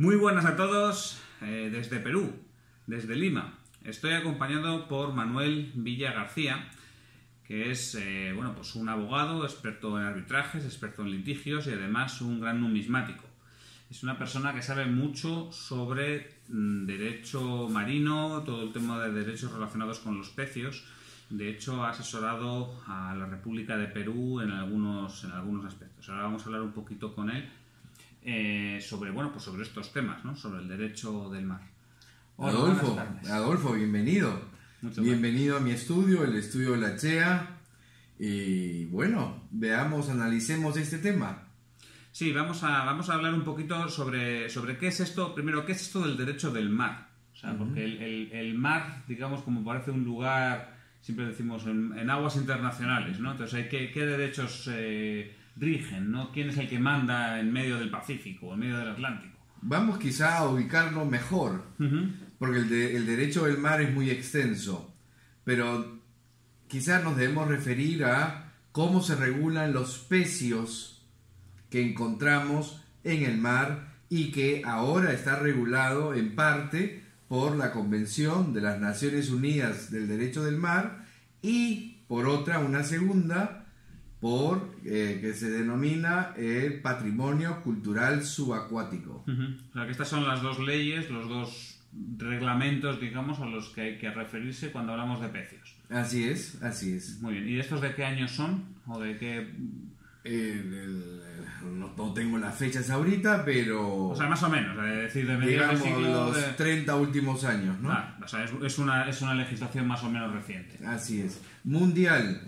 Muy buenas a todos desde Perú, desde Lima. Estoy acompañado por Manuel Villa García, que es pues un abogado, experto en arbitrajes, experto en litigios y además un gran numismático. Es una persona que sabe mucho sobre derecho marino, todo el tema de derechos relacionados con los pecios. De hecho, ha asesorado a la República de Perú en algunos aspectos. Ahora vamos a hablar un poquito con él sobre estos temas, ¿no? Sobre el derecho del mar. Hola, Adolfo, bienvenido. Bienvenido a mi estudio, el estudio de la CHEA. Y bueno, analicemos este tema. Sí, vamos a hablar un poquito sobre qué es esto. Primero, ¿qué es esto del derecho del mar? O sea, porque el mar, digamos, como parece un lugar, siempre decimos, en aguas internacionales, ¿no? Entonces, ¿qué derechos rigen, ¿no? ¿Quién es el que manda en medio del Pacífico, en medio del Atlántico? Vamos quizá a ubicarlo mejor, porque el derecho del mar es muy extenso, pero quizás nos debemos referir a cómo se regulan los pecios que encontramos en el mar y que ahora está regulado en parte por la Convención de las Naciones Unidas del Derecho del Mar y por otra, una segunda, que se denomina el Patrimonio Cultural Subacuático. O sea, que estas son las dos leyes, los dos reglamentos, digamos, a los que hay que referirse cuando hablamos de pecios. Así es. Muy bien. ¿Y estos de qué años son? ¿O de qué...? No tengo las fechas ahorita, pero... O sea, más o menos, es decir, de mediados del siglo... los 30 últimos años, ¿no? O sea, es una legislación más o menos reciente. Así es. Mundial,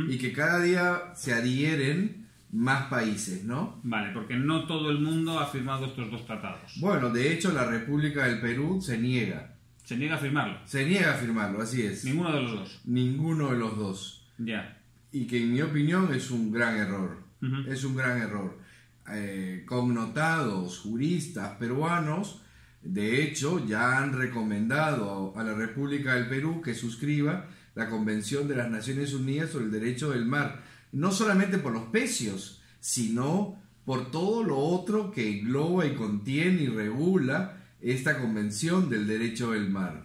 y que cada día se adhieren más países, ¿no? Vale, porque no todo el mundo ha firmado estos dos tratados. Bueno, de hecho, la República del Perú se niega. ¿Se niega a firmarlo? Se niega a firmarlo, así es. ¿Ninguno de los dos? Ninguno de los dos. Ya. Y que en mi opinión es un gran error. Es un gran error. Connotados juristas peruanos, de hecho, ya han recomendado a la República del Perú que suscriba la Convención de las Naciones Unidas sobre el Derecho del Mar. No solamente por los pecios, sino por todo lo otro que engloba y contiene y regula esta Convención del Derecho del Mar.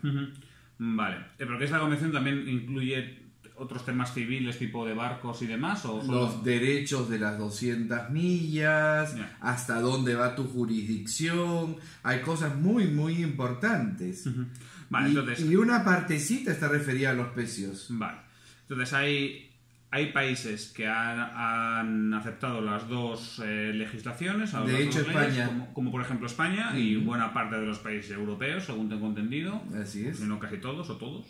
Vale. ¿Pero que esta convención también incluye otros temas civiles, tipo de barcos y demás? ¿O solo... Los derechos de las 200 millas, hasta dónde va tu jurisdicción? Hay cosas muy, muy importantes. Vale, entonces... y una partecita está referida a los pecios. Vale. Entonces hay países que han aceptado las dos legislaciones. De hecho, España. Como por ejemplo España y buena parte de los países europeos, según tengo entendido. Así es. Si no casi todos o todos.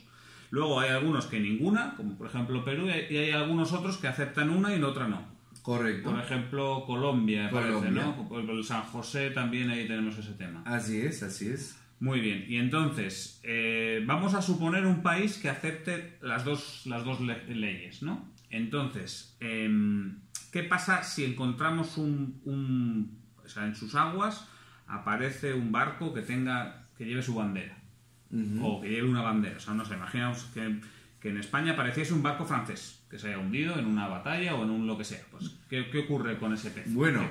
Luego hay algunos que ninguna, como por ejemplo Perú, y hay algunos otros que aceptan una y la otra no. Correcto. Por ejemplo, Colombia, parece, ¿no? El San José también, ahí tenemos ese tema. Así es. Muy bien, y entonces, vamos a suponer un país que acepte las dos leyes, ¿no? Entonces, ¿qué pasa si encontramos o sea, en sus aguas aparece un barco que lleve su bandera? O que lleve una bandera. O sea, no sé, imaginamos que en España apareciese un barco francés que se haya hundido en una batalla o en un lo que sea. Pues, ¿qué ocurre con ese pez? Bueno,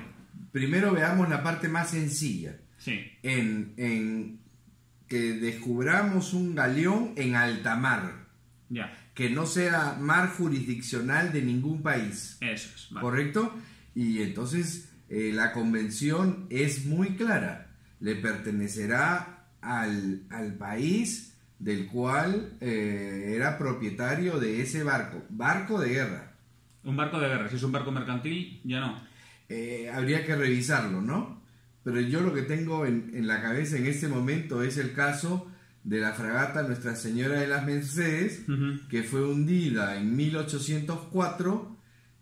primero veamos la parte más sencilla. Sí. En que descubramos un galeón en alta mar. Ya. Que no sea mar jurisdiccional de ningún país. Eso es. Vale. ¿Correcto? Y entonces la convención es muy clara. Le pertenecerá al país del cual era propietario de ese barco de guerra. Un barco de guerra, si es un barco mercantil, ya no. Habría que revisarlo, ¿no? Pero yo lo que tengo en la cabeza en este momento es el caso de la fragata Nuestra Señora de las Mercedes, que fue hundida en 1804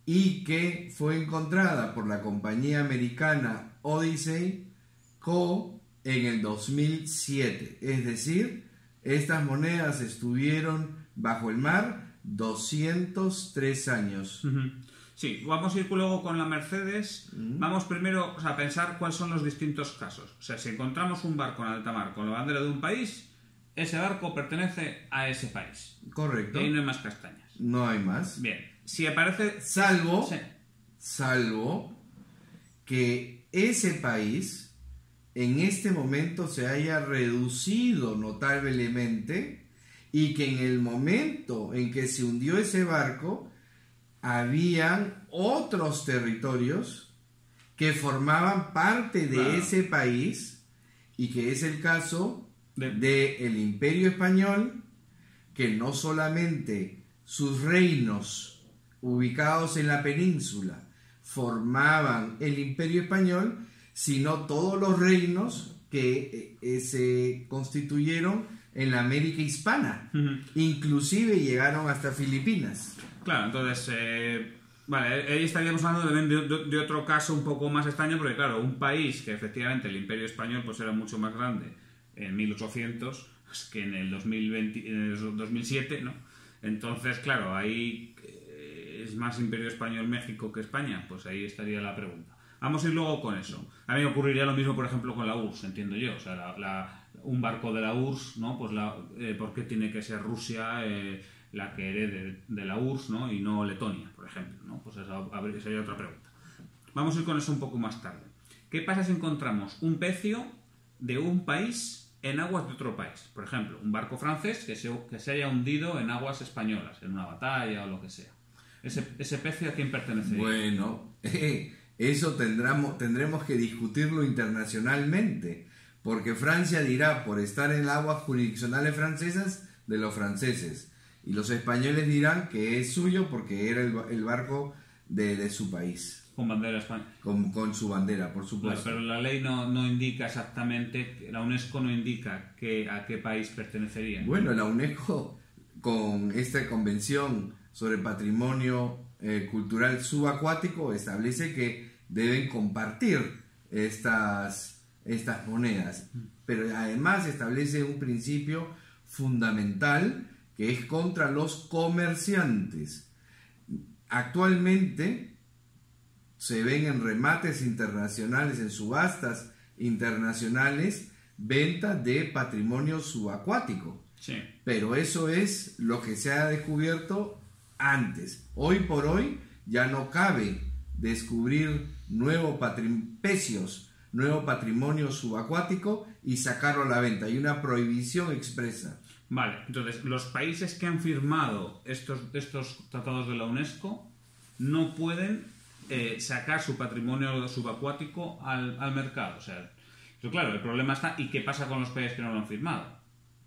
y que fue encontrada por la compañía americana Odyssey Co. en el 2007. Es decir, estas monedas estuvieron bajo el mar 203 años. Sí, vamos a ir luego con la Mercedes. Vamos primero a pensar cuáles son los distintos casos. O sea, si encontramos un barco en alta mar con la bandera de un país, ese barco pertenece a ese país. Correcto. Y ahí no hay más castañas. No hay más. Bien, si aparece... Salvo que ese país en este momento se haya reducido notablemente y que en el momento en que se hundió ese barco, habían otros territorios que formaban parte de ese país, y que es el caso del Imperio Español, que no solamente sus reinos ubicados en la península formaban el Imperio Español, sino todos los reinos que se constituyeron en la América hispana, inclusive llegaron hasta Filipinas. Claro, entonces, vale, ahí estaríamos hablando también de otro caso un poco más extraño, porque claro, un país que efectivamente el Imperio Español pues era mucho más grande en 1800 que en el 2020, en el 2007, ¿no? Entonces, claro, ahí es más Imperio Español México que España, pues ahí estaría la pregunta. Vamos a ir luego con eso. A mí me ocurriría lo mismo, por ejemplo, con la URSS, entiendo yo. O sea, un barco de la URSS, ¿no? Pues ¿por qué tiene que ser Rusia la que herede de la URSS, ¿no? Y no Letonia, por ejemplo, ¿no? Pues esa sería otra pregunta. Vamos a ir con eso un poco más tarde. ¿Qué pasa si encontramos un pecio de un país en aguas de otro país? Por ejemplo, un barco francés que se haya hundido en aguas españolas, en una batalla o lo que sea. ¿Ese pecio a quién pertenecería? Bueno, eso tendremos que discutirlo internacionalmente, porque Francia dirá, por estar en aguas jurisdiccionales francesas, de los franceses, y los españoles dirán que es suyo porque era el barco de su país. Con bandera española. Con su bandera, por supuesto. Claro, pero la ley no indica exactamente, la UNESCO no indica a qué país pertenecería. Bueno, la UNESCO, con esta convención sobre patrimonio cultural subacuático, establece que deben compartir estas monedas, pero además establece un principio fundamental que es contra los comerciantes. Actualmente se ven en remates internacionales, en subastas internacionales, venta de patrimonio subacuático. Sí. Pero eso es lo que se ha descubierto antes. Hoy por hoy ya no cabe descubrir nuevo patrimonio subacuático y sacarlo a la venta. Hay una prohibición expresa. Vale, entonces los países que han firmado estos tratados de la UNESCO no pueden sacar su patrimonio subacuático al mercado. O sea, pero claro, el problema está, ¿y qué pasa con los países que no lo han firmado?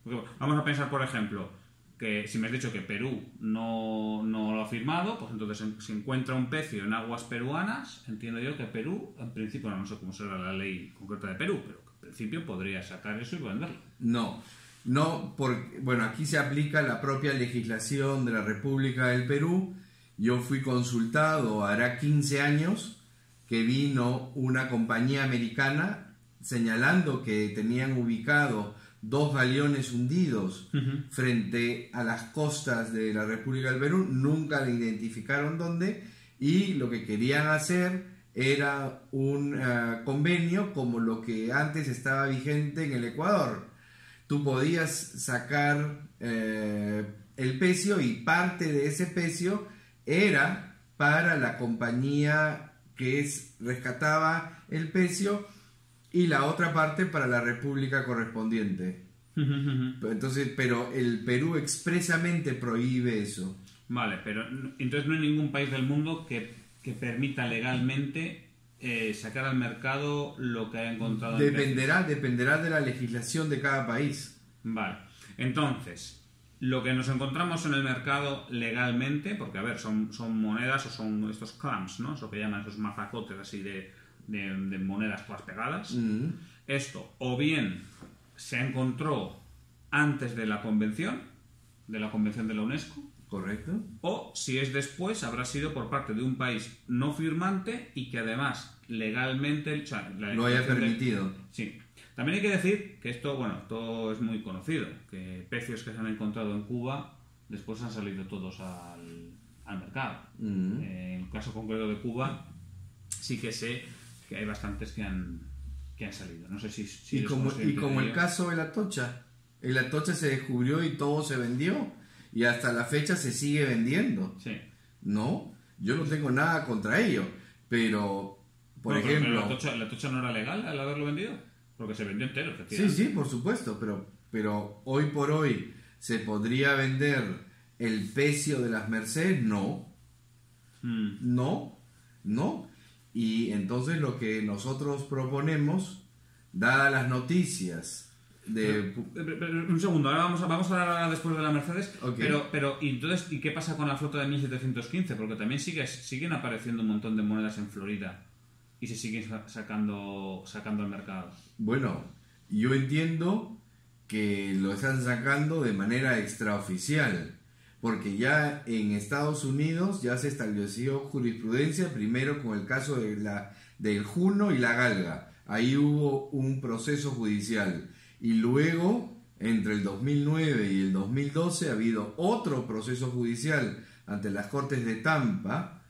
Porque vamos a pensar, por ejemplo, que si me has dicho que Perú no lo ha firmado, pues entonces si encuentra un pecio en aguas peruanas, entiendo yo que Perú, en principio, no sé cómo será la ley concreta de Perú, pero en principio podría sacar eso y venderlo. No, porque, bueno, aquí se aplica la propia legislación de la República del Perú. Yo fui consultado hará 15 años que vino una compañía americana señalando que tenían ubicado 2 galeones hundidos frente a las costas de la República del Perú. Nunca le identificaron dónde, y lo que querían hacer era un convenio como lo que antes estaba vigente en el Ecuador. Tú podías sacar el pecio, y parte de ese pecio era para la compañía que rescataba el pecio, y la otra parte para la república correspondiente. Entonces, pero el Perú expresamente prohíbe eso. Vale, pero entonces no hay ningún país del mundo que permita legalmente sacar al mercado lo que haya encontrado. Dependerá de la legislación de cada país. Vale, entonces lo que nos encontramos en el mercado legalmente, porque a ver, son monedas o son estos clams, ¿no? Es lo que llaman esos mazacotes así de monedas todas pegadas. Esto o bien se encontró antes de la convención de la UNESCO. Correcto. O si es después, habrá sido por parte de un país no firmante y que además legalmente lo haya permitido. Sí. También hay que decir que esto es muy conocido, que pecios que se han encontrado en Cuba después han salido todos al mercado. En el caso concreto de Cuba sí que sé que hay bastantes que han salido. No sé si y como el caso de la Atocha. El Atocha se descubrió y todo se vendió. Y hasta la fecha se sigue vendiendo. Sí. No, yo no tengo nada contra ello. Pero, por ejemplo... ¿La Atocha no era legal al haberlo vendido? Porque se vendió entero, Sí, efectivamente. sí, por supuesto, pero hoy por hoy ¿se podría vender el pecio de las Mercedes? No, no, no. Y entonces lo que nosotros proponemos, dadas las noticias de... Un segundo, ahora vamos a hablar después de la Mercedes. Ok. Pero ¿y entonces y qué pasa con la flota de 1715? Porque también siguen apareciendo un montón de monedas en Florida y se siguen sacando al mercado. Bueno, yo entiendo que lo están sacando de manera extraoficial, porque ya en Estados Unidos ya se estableció jurisprudencia, primero con el caso del Juno y la Galga. Ahí hubo un proceso judicial. Y luego, entre el 2009 y el 2012, ha habido otro proceso judicial ante las Cortes de Tampa,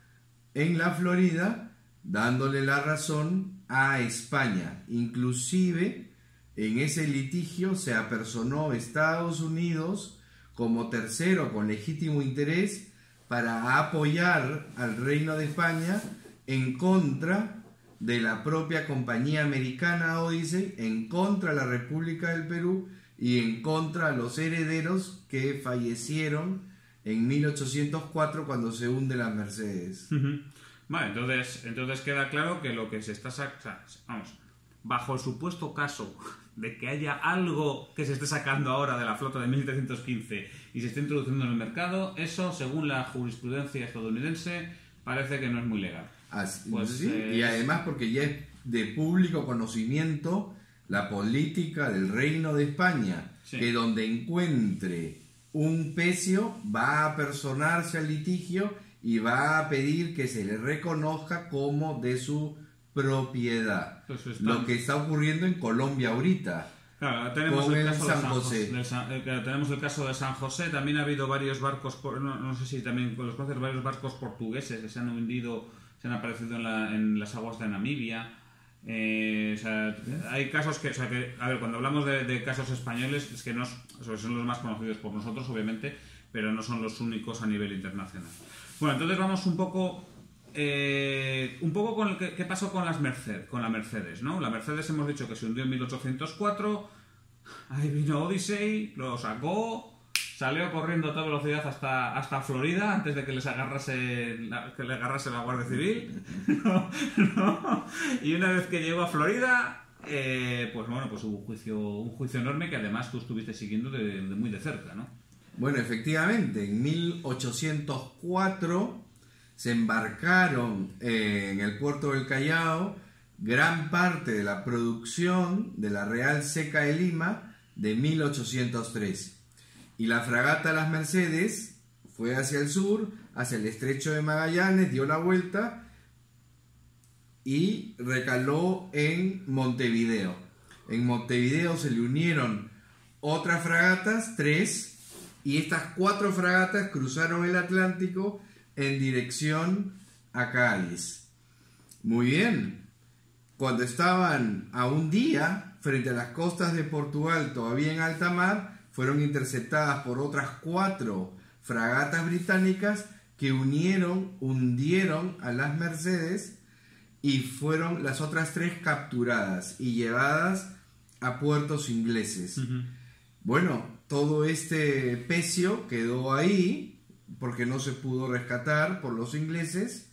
en la Florida, dándole la razón a España. Inclusive, en ese litigio se apersonó Estados Unidos como tercero con legítimo interés para apoyar al Reino de España en contra de la propia compañía americana Odyssey, en contra de la República del Perú y en contra de los herederos que fallecieron en 1804 cuando se hunde la Mercedes. Vale, entonces queda claro que lo que se está sacando, vamos, bajo el supuesto caso de que haya algo que se esté sacando ahora de la flota de 1715 y se esté introduciendo en el mercado, eso, según la jurisprudencia estadounidense, parece que no es muy legal. Así, Pues, ¿sí? Y además porque ya es de público conocimiento la política del Reino de España, Sí. que donde encuentre un pecio va a personarse al litigio y va a pedir que se le reconozca como de su propiedad. Pues está- Lo que está ocurriendo en Colombia ahorita. Claro, tenemos Con el el caso de San San José. José. Tenemos el caso de San José. También ha habido varios barcos, no sé si también los conoces, varios barcos portugueses que se han hundido, se han aparecido en las aguas de Namibia. O sea, hay casos que, a ver, cuando hablamos de casos españoles, es que son los más conocidos por nosotros, obviamente, pero no son los únicos a nivel internacional. Bueno, entonces vamos un poco con qué pasó con la Mercedes, ¿no? La Mercedes hemos dicho que se hundió en 1804, ahí vino Odyssey, lo sacó, salió corriendo a toda velocidad hasta Florida antes de que le agarrase la Guardia Civil. No. Y una vez que llegó a Florida, pues hubo un juicio enorme que además tú estuviste siguiendo de muy de cerca, ¿no? Bueno, efectivamente, en 1804 se embarcaron en el puerto del Callao gran parte de la producción de la Real Seca de Lima de 1803. Y la fragata Las Mercedes fue hacia el sur, hacia el estrecho de Magallanes, dio la vuelta y recaló en Montevideo. En Montevideo se le unieron otras fragatas, 3, y estas 4 fragatas cruzaron el Atlántico en dirección a Cádiz. Muy bien. Cuando estaban a un día frente a las costas de Portugal, todavía en alta mar, fueron interceptadas por otras 4 fragatas británicas que hundieron a las Mercedes y fueron las otras 3 capturadas y llevadas a puertos ingleses. Bueno, todo este pecio quedó ahí porque no se pudo rescatar por los ingleses,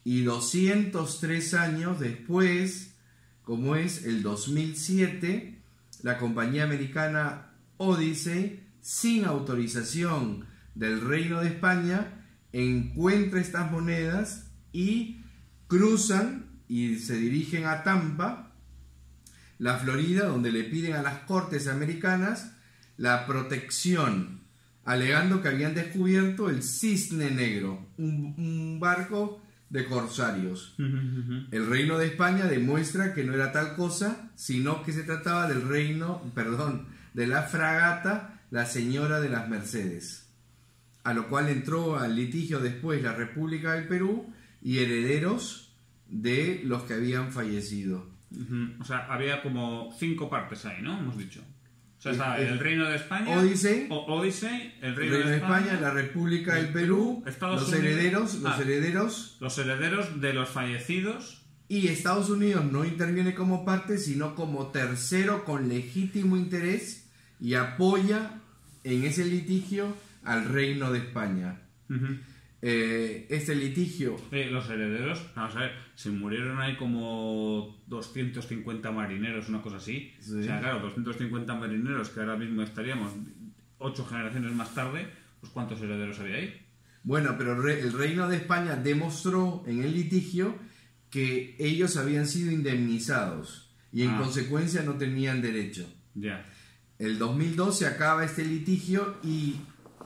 y 203 años después, como es el 2007, la compañía americana Odyssey, sin autorización del Reino de España, encuentra estas monedas y cruzan y se dirigen a Tampa, la Florida, donde le piden a las cortes americanas la protección, alegando que habían descubierto el Cisne Negro, un barco de corsarios. El Reino de España demuestra que no era tal cosa, sino que se trataba de la fragata La Señora de las Mercedes, a lo cual entró al litigio después la República del Perú y herederos de los que habían fallecido. O sea, había como 5 partes ahí, ¿no? Hemos dicho. O sea, está el Reino de España, Odyssey, el Reino de España, la República del Perú, Estados los Unidos, herederos los herederos de los fallecidos y Estados Unidos no interviene como parte, sino como tercero con legítimo interés y apoya en ese litigio al Reino de España. Este litigio... Los herederos, vamos a ver, se murieron ahí como 250 marineros, una cosa así. Sí. O sea, claro, 250 marineros que ahora mismo estaríamos 8 generaciones más tarde, pues ¿cuántos herederos había ahí? Bueno, pero el Reino de España demostró en el litigio que ellos habían sido indemnizados y en consecuencia no tenían derecho. Ya. El 2002 se acaba este litigio y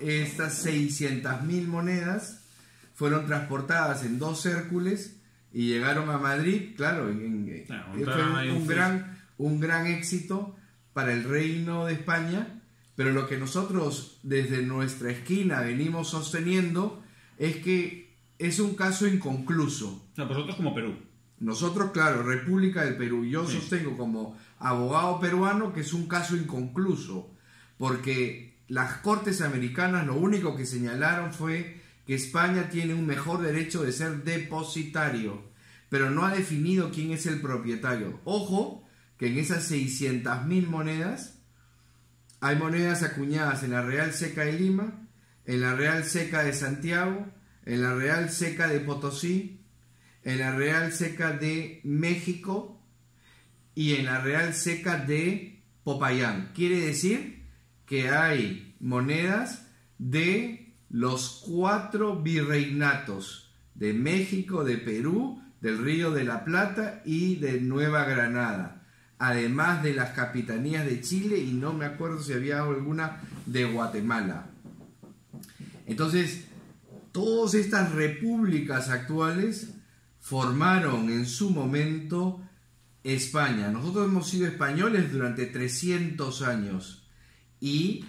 estas 600.000 monedas fueron transportadas en 2 Hércules y llegaron a Madrid. Claro, fue un gran éxito para el Reino de España, pero lo que nosotros desde nuestra esquina venimos sosteniendo es que es un caso inconcluso. O sea, vosotros como Perú. Nosotros, claro, República del Perú. Yo Sí. sostengo como abogado peruano que es un caso inconcluso, porque las Cortes Americanas lo único que señalaron fue que España tiene un mejor derecho de ser depositario, pero no ha definido quién es el propietario. Ojo, que en esas 600.000 monedas hay monedas acuñadas en la Real Seca de Lima, en la Real Seca de Santiago, en la Real Seca de Potosí, en la Real Seca de México y en la Real Seca de Popayán. Quiere decir que hay monedas de los 4 virreinatos de México, de Perú, del Río de la Plata y de Nueva Granada, además de las capitanías de Chile y no me acuerdo si había alguna de Guatemala. Entonces, todas estas repúblicas actuales formaron en su momento España. Nosotros hemos sido españoles durante 300 años y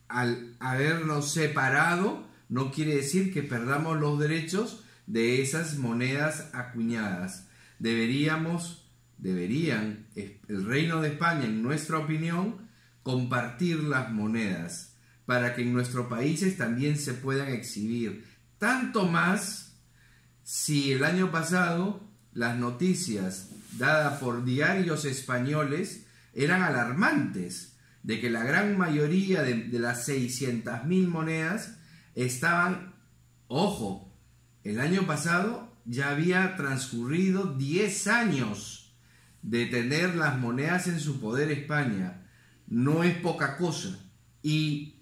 al habernos separado no quiere decir que perdamos los derechos de esas monedas acuñadas. Deberían, el Reino de España, en nuestra opinión, compartir las monedas para que en nuestros países también se puedan exhibir. Tanto más si el año pasado las noticias dadas por diarios españoles eran alarmantes, de que la gran mayoría de las 600.000 monedas estaban, ojo, el año pasado ya había transcurrido 10 años de tener las monedas en su poder España. No es poca cosa. Y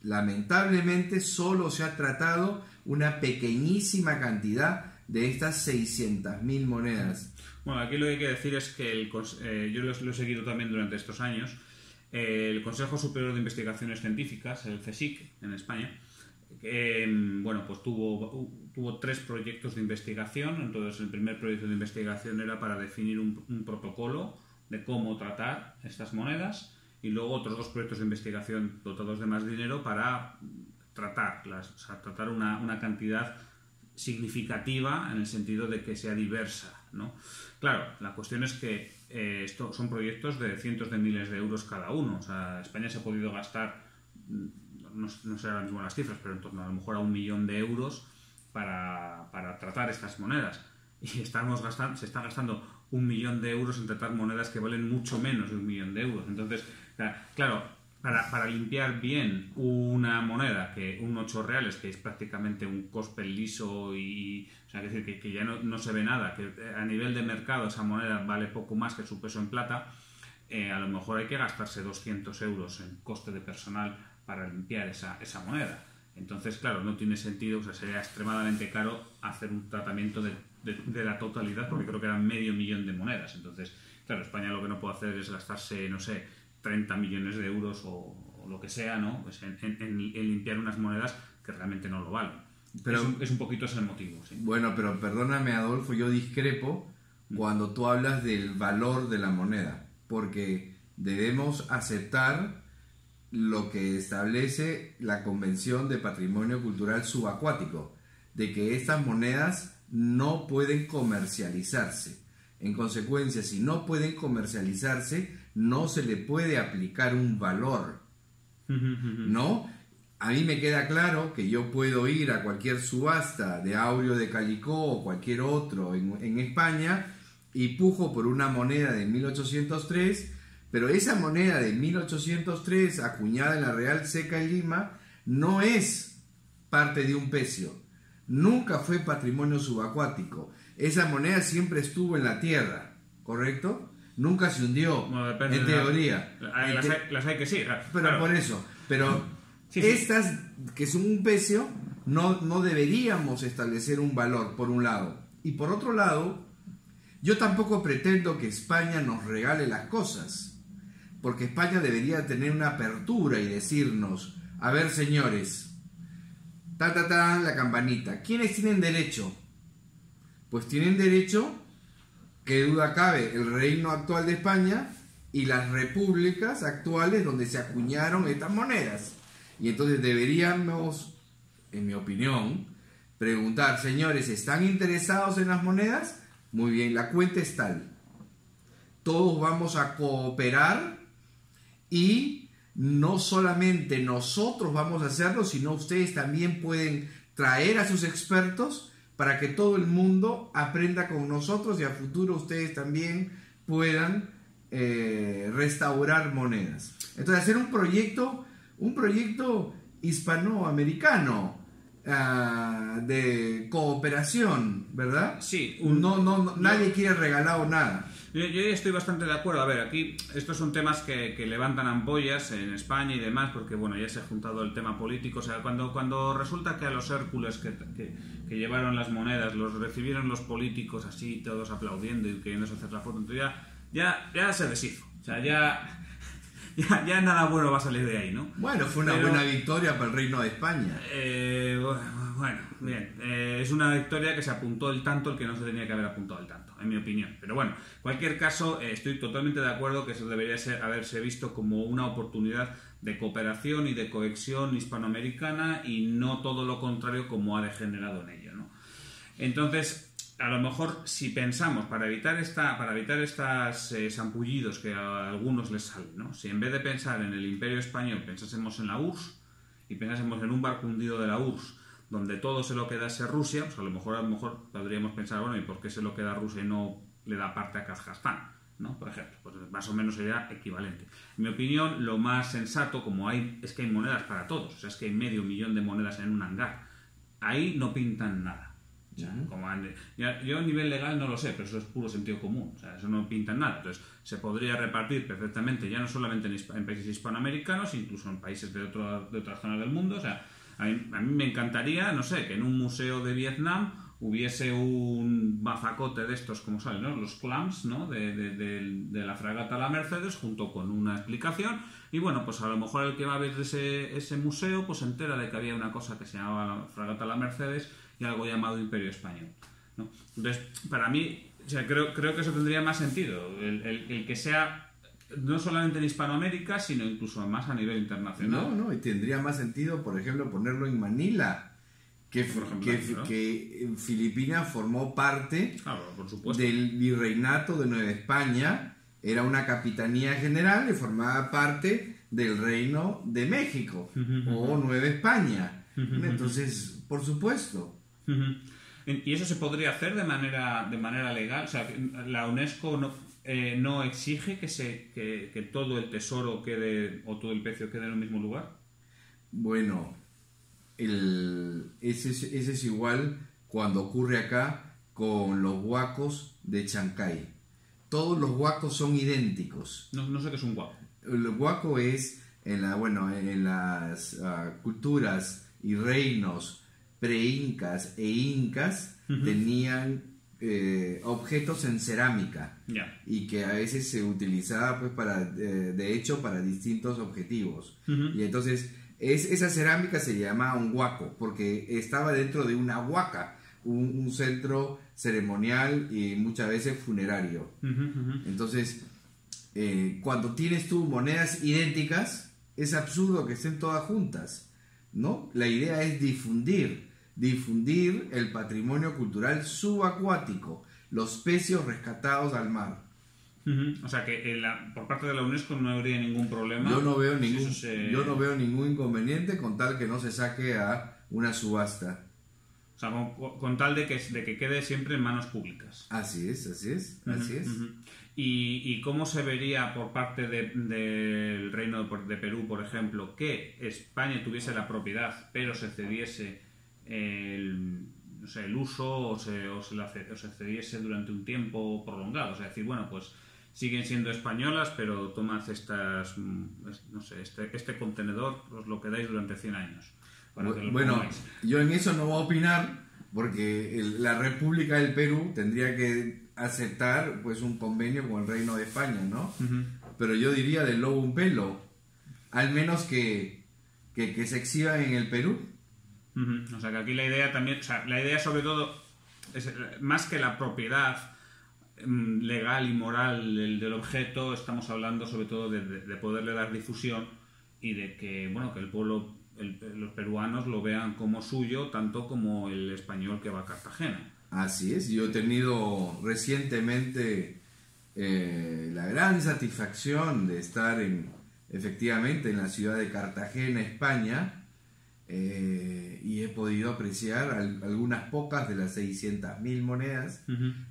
lamentablemente solo se ha tratado una pequeñísima cantidad de estas 600.000 monedas. Bueno, aquí lo que hay que decir es que yo lo he seguido también durante estos años. El Consejo Superior de Investigaciones Científicas, el CSIC, en España, bueno, pues tuvo 3 proyectos de investigación. Entonces, el primer proyecto de investigación era para definir un protocolo de cómo tratar estas monedas, y luego otros 2 proyectos de investigación dotados de más dinero para tratarlas, o sea, tratar una cantidad significativa en el sentido de que sea diversa, ¿no? Claro, la cuestión es que estos son proyectos de cientos de miles de euros cada uno. O sea, España se ha podido gastar, no sé ahora mismo las cifras, pero en torno a lo mejor a 1 millón de euros para tratar estas monedas. Y se está gastando 1 millón de euros en tratar monedas que valen mucho menos de 1 millón de euros. Entonces, claro, para limpiar bien una moneda, que un 8 reales, que es prácticamente un cospel liso, y o sea, es decir, que ya no se ve nada, que a nivel de mercado esa moneda vale poco más que su peso en plata, a lo mejor hay que gastarse 200 euros en coste de personal para limpiar esa moneda. Entonces, claro, no tiene sentido, o sea, sería extremadamente caro hacer un tratamiento de la totalidad, porque creo que eran medio millón de monedas. Entonces, claro, España lo que no puede hacer es gastarse, no sé, 30 millones de euros o lo que sea, ¿no? Pues en limpiar unas monedas que realmente no lo valen. Pero es un poquito ese el motivo, ¿sí? Bueno, pero perdóname, Adolfo, yo discrepo cuando tú hablas del valor de la moneda, porque debemos aceptar lo que establece la Convención de Patrimonio Cultural Subacuático, de que estas monedas no pueden comercializarse. En consecuencia, si no pueden comercializarse, no se le puede aplicar un valor, ¿no? A mí me queda claro que yo puedo ir a cualquier subasta de Áureo de Calicó o cualquier otro en España y pujo por una moneda de 1803, pero esa moneda de 1803 acuñada en la Real Seca en Lima no es parte de un pecio, nunca fue patrimonio subacuático. Esa moneda siempre estuvo en la tierra, ¿correcto? Nunca se hundió, bueno, depende en teoría. Las hay que sí, pero claro. por eso, pero Sí. estas que son un pecio, no deberíamos establecer un valor, por un lado. Y por otro lado, yo tampoco pretendo que España nos regale las cosas, porque España debería tener una apertura y decirnos, a ver señores, la campanita, ¿quiénes tienen derecho? Pues tienen derecho, qué duda cabe, el reino actual de España y las repúblicas actuales donde se acuñaron estas monedas. Y entonces deberíamos, en mi opinión, preguntar, señores, ¿están interesados en las monedas? Muy bien, la cuenta es tal. Todos vamos a cooperar y no solamente nosotros vamos a hacerlo, sino ustedes también pueden traer a sus expertos para que todo el mundo aprenda con nosotros y a futuro ustedes también puedan restaurar monedas. Entonces hacer un proyecto hispanoamericano de cooperación, ¿verdad? Sí. Nadie quiere regalado nada. Yo estoy bastante de acuerdo. A ver, aquí estos son temas que levantan ampollas en España y demás, porque bueno, ya se ha juntado el tema político. O sea, cuando resulta que a los Hércules que llevaron las monedas los recibieron los políticos así, todos aplaudiendo y queriéndose hacer la foto, entonces ya se deshizo. O sea, ya nada bueno va a salir de ahí, ¿no? Bueno, fue una buena victoria para el Reino de España. Bueno, bien. Es una victoria que se apuntó el tanto el que no se tenía que haber apuntado el tanto, en mi opinión. Pero bueno, en cualquier caso, estoy totalmente de acuerdo que eso debería haberse visto como una oportunidad de cooperación y de cohesión hispanoamericana y no todo lo contrario como ha degenerado en ello, ¿no? Entonces, a lo mejor si pensamos, para evitar estas zampullidos que a algunos les salen, ¿no? Si en vez de pensar en el Imperio Español pensásemos en la URSS y pensásemos en un barco hundido de la URSS donde todo se lo quedase Rusia, pues a lo mejor podríamos pensar, bueno, ¿y por qué se lo queda Rusia y no le da parte a Kazajstán? ¿No? Por ejemplo, pues más o menos sería equivalente. En mi opinión, lo más sensato, es que hay monedas para todos, o sea, es que hay 500.000 de monedas en un hangar. Ahí no pintan nada. O sea, yo a nivel legal no lo sé, pero eso es puro sentido común. O sea, eso no pinta nada. Entonces, se podría repartir perfectamente, ya no solamente en países hispanoamericanos, incluso en países de otras zonas del mundo. O sea, a mí me encantaría, no sé, que en un museo de Vietnam hubiese un mazacote de estos, como salen, ¿no? Los clams, ¿no? de la fragata La Mercedes, junto con una explicación. Y bueno, pues a lo mejor el que va a ver ese museo, pues se entera de que había una cosa que se llamaba la fragata La Mercedes y algo llamado Imperio Español, ¿no? Entonces, para mí, o sea, creo que eso tendría más sentido, el que sea no solamente en Hispanoamérica, sino incluso más a nivel internacional. Y tendría más sentido, por ejemplo, ponerlo en Manila, que Filipinas formó parte del virreinato de Nueva España, era una capitanía general y formaba parte del Reino de México o Nueva España. Entonces, por supuesto. ¿Y eso se podría hacer de manera legal? O sea, la UNESCO no exige que todo el tesoro quede o todo el pecio quede en el mismo lugar. Bueno, ese es igual cuando ocurre acá con los huacos de Chancay. Todos los huacos son idénticos. No sé qué es un huaco. El huaco es en las culturas y reinos pre-incas e incas tenían objetos en cerámica y que a veces se utilizaba pues de hecho para distintos objetivos. Y entonces esa cerámica se llamaba un huaco porque estaba dentro de una huaca, un centro ceremonial y muchas veces funerario. Entonces cuando tienes tú monedas idénticas es absurdo que estén todas juntas, ¿no? La idea es difundir el patrimonio cultural subacuático, los pecios rescatados al mar. O sea que por parte de la UNESCO no habría ningún problema. Yo no veo si ningún, eso se- yo no veo ningún inconveniente con tal que no se saque a una subasta. O sea, con tal de que quede siempre en manos públicas. Así es, así es, así es. ¿Y cómo se vería por parte del Reino de Perú, por ejemplo, que España tuviese la propiedad, pero se cediese no sé, el uso o se cediese durante un tiempo prolongado? O sea, decir, bueno, pues siguen siendo españolas, pero tomad no sé, este contenedor, os lo quedáis durante 100 años. Bueno, yo en eso no voy a opinar porque la República del Perú tendría que aceptar pues un convenio con el Reino de España, ¿no? Pero yo diría del lobo un pelo, al menos que se exhiban en el Perú. O sea que aquí la idea también, o sea, la idea sobre todo es más que la propiedad legal y moral del objeto, estamos hablando sobre todo de poderle dar difusión y de que, bueno, que el pueblo, los peruanos lo vean como suyo, tanto como el español que va a Cartagena. Así es, yo he tenido recientemente la gran satisfacción de estar efectivamente en la ciudad de Cartagena, España, y he podido apreciar algunas pocas de las 600.000 monedas,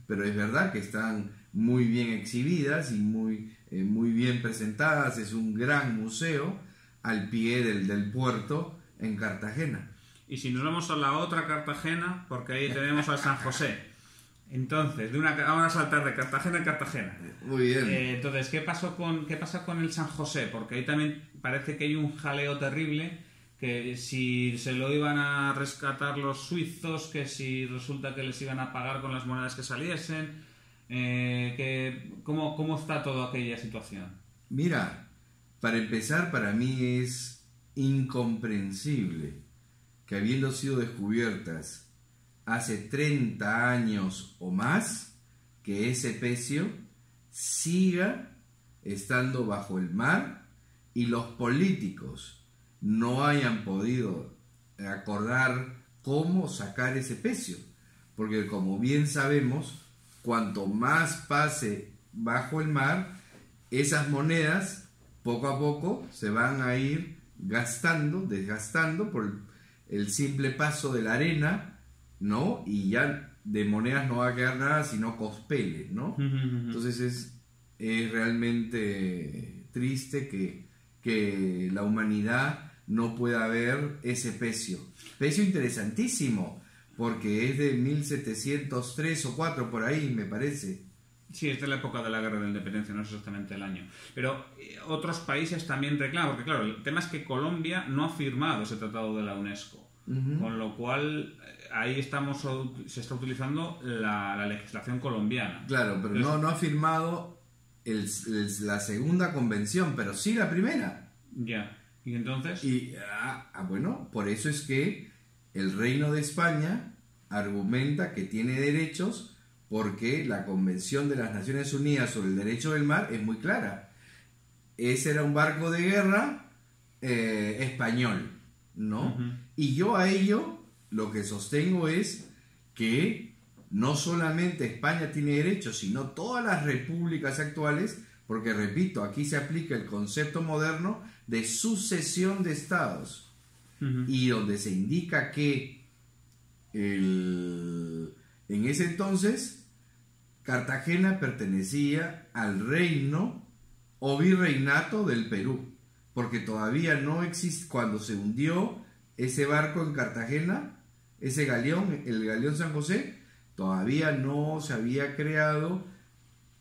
pero es verdad que están muy bien exhibidas y muy bien presentadas. Es un gran museo al pie del puerto en Cartagena. Y si nos vamos a la otra Cartagena, porque ahí tenemos al San José. Entonces, vamos a saltar de Cartagena a Cartagena. Muy bien. Entonces, ¿qué pasa con el San José? Porque ahí también parece que hay un jaleo terrible, que si se lo iban a rescatar los suizos, que si resulta que les iban a pagar con las monedas que saliesen, ¿cómo está toda aquella situación? Mira, para empezar, para mí es incomprensible que habiendo sido descubiertas hace 30 años o más, que ese pecio siga estando bajo el mar y los políticos no hayan podido acordar cómo sacar ese pecio. Porque como bien sabemos, cuanto más pase bajo el mar, esas monedas poco a poco se van a ir desgastando por el simple paso de la arena, ¿no? Y ya de monedas no va a quedar nada sino cospeles, ¿no? Entonces es realmente triste que la humanidad no pueda ver ese pecio. Pecio interesantísimo, porque es de 1703 o 4 por ahí, me parece. Sí, es de la época de la Guerra de la Independencia, no es exactamente el año. Pero otros países también reclaman, porque claro, el tema es que Colombia no ha firmado ese tratado de la UNESCO. Con lo cual, ahí se está utilizando la legislación colombiana. Claro, pero no ha firmado la segunda convención, pero sí la primera. Ya, ¿y entonces? Bueno, por eso es que el Reino de España argumenta que tiene derechos, porque la Convención de las Naciones Unidas sobre el Derecho del Mar es muy clara. Ese era un barco de guerra español, ¿no? Y yo a ello lo que sostengo es que no solamente España tiene derechos, sino todas las repúblicas actuales, porque repito, aquí se aplica el concepto moderno de sucesión de estados, y donde se indica que en ese entonces Cartagena pertenecía al reino o virreinato del Perú, porque todavía no existe, cuando se hundió ese barco en Cartagena, ese galeón, el galeón San José, todavía no se había creado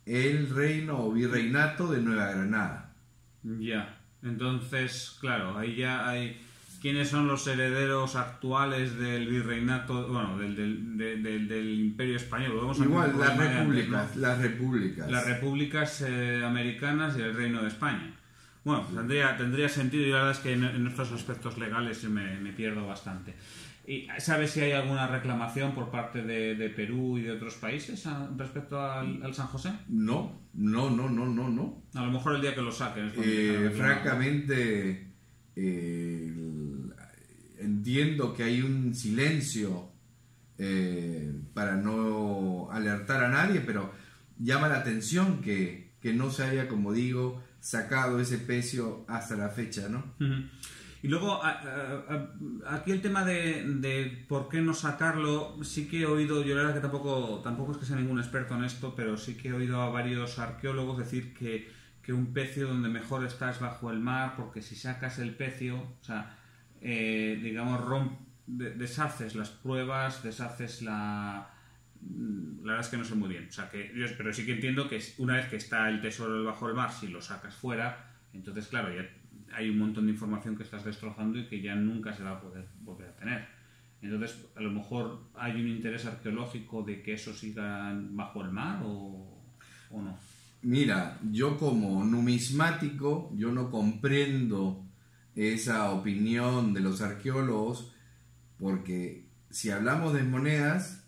el reino o virreinato de Nueva Granada. Ya, entonces, claro, ahí ya hay... ¿Quiénes son los herederos actuales del virreinato, bueno, del Imperio Español? Igual, las repúblicas. Las repúblicas americanas y el Reino de España. Bueno, tendría sentido, y la verdad es que en estos aspectos legales me pierdo bastante. ¿Y sabes si hay alguna reclamación por parte de Perú y de otros países respecto al San José? No. A lo mejor el día que lo saquen. Francamente, entiendo que hay un silencio para no alertar a nadie, pero llama la atención que que no se haya, como digo, sacado ese pecio hasta la fecha, ¿no? Y luego, aquí el tema de por qué no sacarlo, sí que he oído, yo la verdad que tampoco es que sea ningún experto en esto, pero sí que he oído a varios arqueólogos decir que un pecio donde mejor está es bajo el mar, porque si sacas el pecio, o sea, digamos, deshaces las pruebas, deshaces la verdad es que no sé muy bien, o sea, pero sí que entiendo que una vez que está el tesoro bajo el mar, si lo sacas fuera, entonces claro, ya hay un montón de información que estás destrozando y que ya nunca se va a poder volver a tener. Entonces, a lo mejor hay un interés arqueológico de que eso siga bajo el mar o no. Mira, yo como numismático, yo no comprendo esa opinión de los arqueólogos, porque si hablamos de monedas,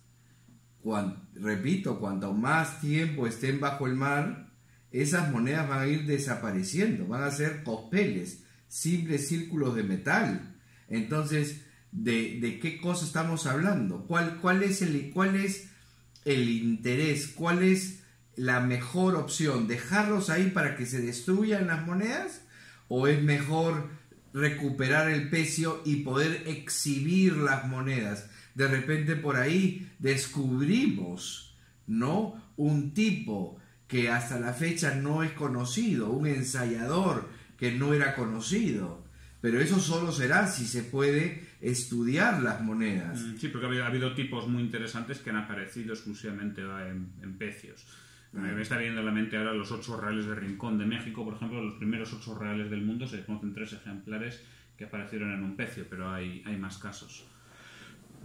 repito, cuanto más tiempo estén bajo el mar, esas monedas van a ir desapareciendo, van a ser cospeles, simples círculos de metal. Entonces, ¿de qué cosa estamos hablando? ¿Cuál es el interés? ¿Cuál es la mejor opción? ¿Dejarlos ahí para que se destruyan las monedas? ¿O es mejor recuperar el pecio y poder exhibir las monedas? De repente por ahí descubrimos, ¿no?, un tipo que hasta la fecha no es conocido, un ensayador que no era conocido. Pero eso solo será si se puede estudiar las monedas. Sí, porque ha habido tipos muy interesantes que han aparecido exclusivamente en pecios. Me está viendo a la mente ahora los 8 reales de Rincón de México, por ejemplo, los primeros 8 reales del mundo, se conocen 3 ejemplares que aparecieron en un pecio, pero hay más casos.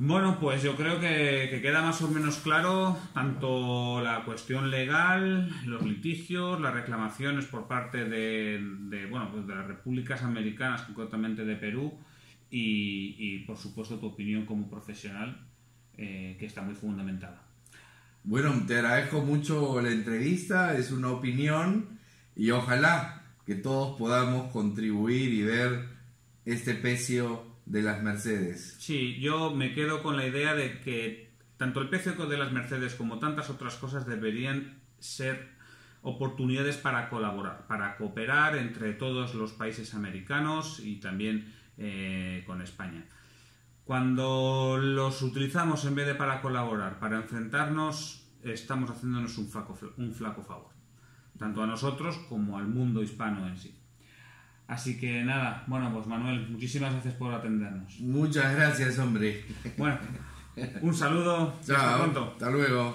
Bueno, pues yo creo que queda más o menos claro tanto la cuestión legal, los litigios, las reclamaciones por parte de las repúblicas americanas, concretamente de Perú, y por supuesto tu opinión como profesional, que está muy fundamentada. Bueno, te agradezco mucho la entrevista, es una opinión y ojalá que todos podamos contribuir y ver este pecio de las Mercedes. Sí, yo me quedo con la idea de que tanto el pecio de las Mercedes como tantas otras cosas deberían ser oportunidades para colaborar, para cooperar entre todos los países americanos y también con España. Cuando los utilizamos en vez de para colaborar, para enfrentarnos, estamos haciéndonos un flaco favor, tanto a nosotros como al mundo hispano en sí. Así que nada, bueno, pues Manuel, muchísimas gracias por atendernos. Muchas gracias, hombre. Bueno, un saludo y Chao, hasta pronto. Hasta luego.